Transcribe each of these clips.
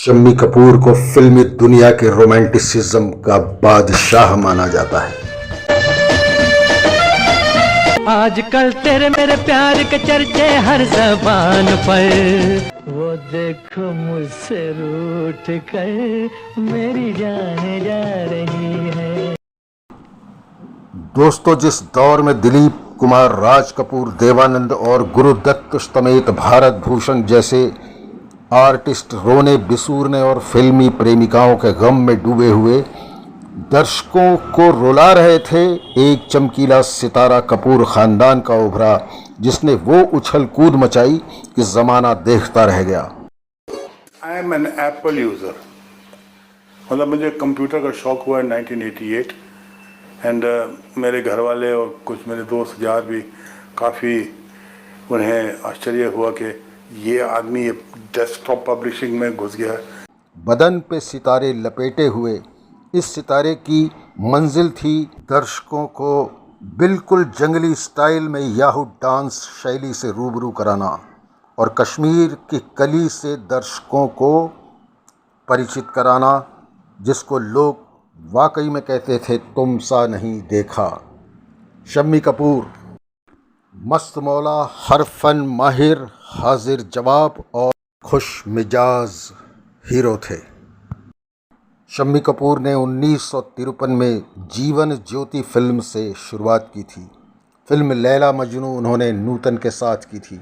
शम्मी कपूर को फिल्मी दुनिया के रोमांटिसिज्म का बादशाह माना जाता है। आजकल तेरे मेरे प्यार के चर्चे हर ज़बान पर, वो देखो मुझसे रूठ कर मेरी जान जा रही है। दोस्तों, जिस दौर में दिलीप कुमार, राज कपूर, देवानंद और गुरुदत्त समेत भारत भूषण जैसे आर्टिस्ट रोने बिसूरने और फिल्मी प्रेमिकाओं के गम में डूबे हुए दर्शकों को रुला रहे थे, एक चमकीला सितारा कपूर खानदान का उभरा जिसने वो उछल कूद मचाई कि जमाना देखता रह गया। I am an Apple user, मतलब मुझे कंप्यूटर का शौक हुआ 1988 एंड मेरे घर वाले और कुछ मेरे दोस्त यार भी काफ़ी उन्हें आश्चर्य हुआ कि ये आदमी ये डेस्कटॉप पब्लिशिंग में घुस गया। बदन पे सितारे लपेटे हुए इस सितारे की मंजिल थी दर्शकों को बिल्कुल जंगली स्टाइल में याहू डांस शैली से रूबरू कराना और कश्मीर की कली से दर्शकों को परिचित कराना, जिसको लोग वाकई में कहते थे तुम सा नहीं देखा। शम्मी कपूर मस्त मौला, हर फन माहिर, हाजिर जवाब और खुश मिजाज हीरो थे। शम्मी कपूर ने 1953 में जीवन ज्योति फिल्म से शुरुआत की थी। फिल्म लैला मजनू उन्होंने नूतन के साथ की थी।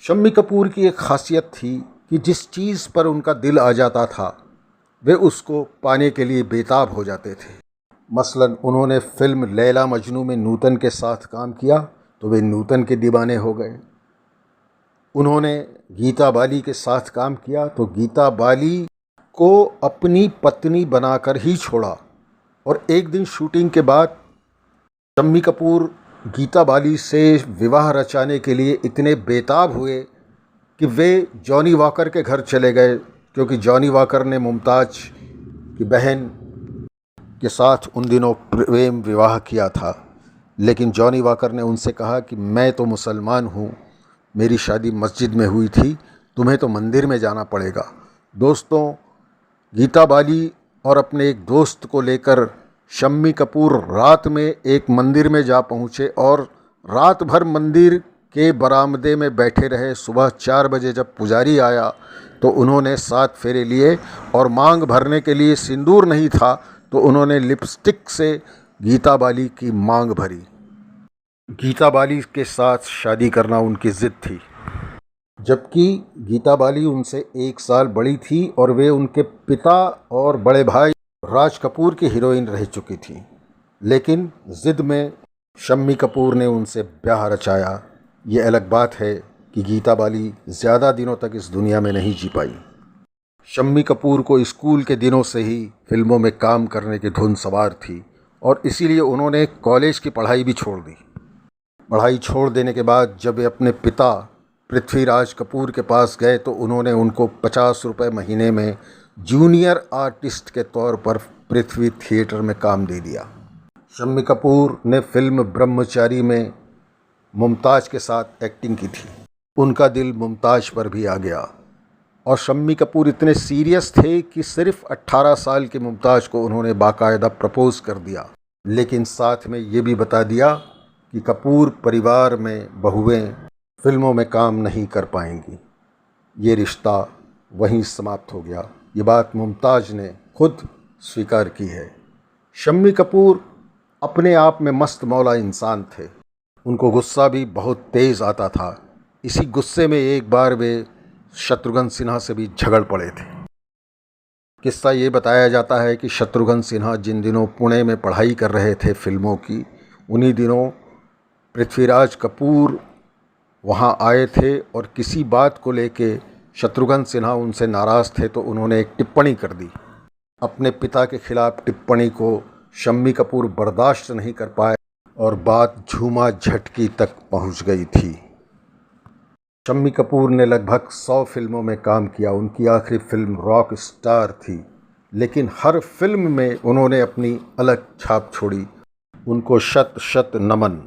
शम्मी कपूर की एक खासियत थी कि जिस चीज़ पर उनका दिल आ जाता था वे उसको पाने के लिए बेताब हो जाते थे। मसलन उन्होंने फिल्म लैला मजनू में नूतन के साथ काम किया तो वे नूतन के दीवाने हो गए। उन्होंने गीता बाली के साथ काम किया तो गीता बाली को अपनी पत्नी बनाकर ही छोड़ा। और एक दिन शूटिंग के बाद शम्मी कपूर गीता बाली से विवाह रचाने के लिए इतने बेताब हुए कि वे जॉनी वॉकर के घर चले गए, क्योंकि जॉनी वॉकर ने मुमताज़ की बहन के साथ उन दिनों प्रेम विवाह किया था। लेकिन जॉनी वॉकर ने उनसे कहा कि मैं तो मुसलमान हूँ, मेरी शादी मस्जिद में हुई थी, तुम्हें तो मंदिर में जाना पड़ेगा। दोस्तों, गीता बाली और अपने एक दोस्त को लेकर शम्मी कपूर रात में एक मंदिर में जा पहुँचे और रात भर मंदिर के बरामदे में बैठे रहे। सुबह 4 बजे जब पुजारी आया तो उन्होंने 7 फेरे लिए और मांग भरने के लिए सिंदूर नहीं था तो उन्होंने लिपस्टिक से गीता बाली की मांग भरी। गीता बाली के साथ शादी करना उनकी ज़िद थी, जबकि गीता बाली उनसे 1 साल बड़ी थी और वे उनके पिता और बड़े भाई राज कपूर की हीरोइन रह चुकी थी। लेकिन ज़िद में शम्मी कपूर ने उनसे ब्याह रचाया। ये अलग बात है कि गीता बाली ज़्यादा दिनों तक इस दुनिया में नहीं जी पाई। शम्मी कपूर को स्कूल के दिनों से ही फिल्मों में काम करने की धुन सवार थी और इसीलिए उन्होंने कॉलेज की पढ़ाई भी छोड़ दी। पढ़ाई छोड़ देने के बाद जब वे अपने पिता पृथ्वीराज कपूर के पास गए तो उन्होंने उनको 50 रुपये महीने में जूनियर आर्टिस्ट के तौर पर पृथ्वी थिएटर में काम दे दिया। शम्मी कपूर ने फिल्म ब्रह्मचारी में मुमताज़ के साथ एक्टिंग की थी। उनका दिल मुमताज़ पर भी आ गया और शम्मी कपूर इतने सीरियस थे कि सिर्फ 18 साल की मुमताज़ को उन्होंने बाकायदा प्रपोज़ कर दिया। लेकिन साथ में ये भी बता दिया कि कपूर परिवार में बहुएं फिल्मों में काम नहीं कर पाएंगी। ये रिश्ता वहीं समाप्त हो गया। ये बात मुमताज़ ने खुद स्वीकार की है। शम्मी कपूर अपने आप में मस्त मौला इंसान थे। उनको गुस्सा भी बहुत तेज़ आता था। इसी गुस्से में एक बार वे शत्रुघ्न सिन्हा से भी झगड़ पड़े थे। किस्सा ये बताया जाता है कि शत्रुघ्न सिन्हा जिन दिनों पुणे में पढ़ाई कर रहे थे फिल्मों की, उन्हीं दिनों पृथ्वीराज कपूर वहाँ आए थे और किसी बात को लेके शत्रुघ्न सिन्हा उनसे नाराज़ थे तो उन्होंने एक टिप्पणी कर दी। अपने पिता के खिलाफ टिप्पणी को शम्मी कपूर बर्दाश्त नहीं कर पाए और बात झूमा झटकी तक पहुँच गई थी। शम्मी कपूर ने लगभग 100 फिल्मों में काम किया। उनकी आखिरी फिल्म रॉक स्टार थी, लेकिन हर फिल्म में उन्होंने अपनी अलग छाप छोड़ी। उनको शत शत नमन।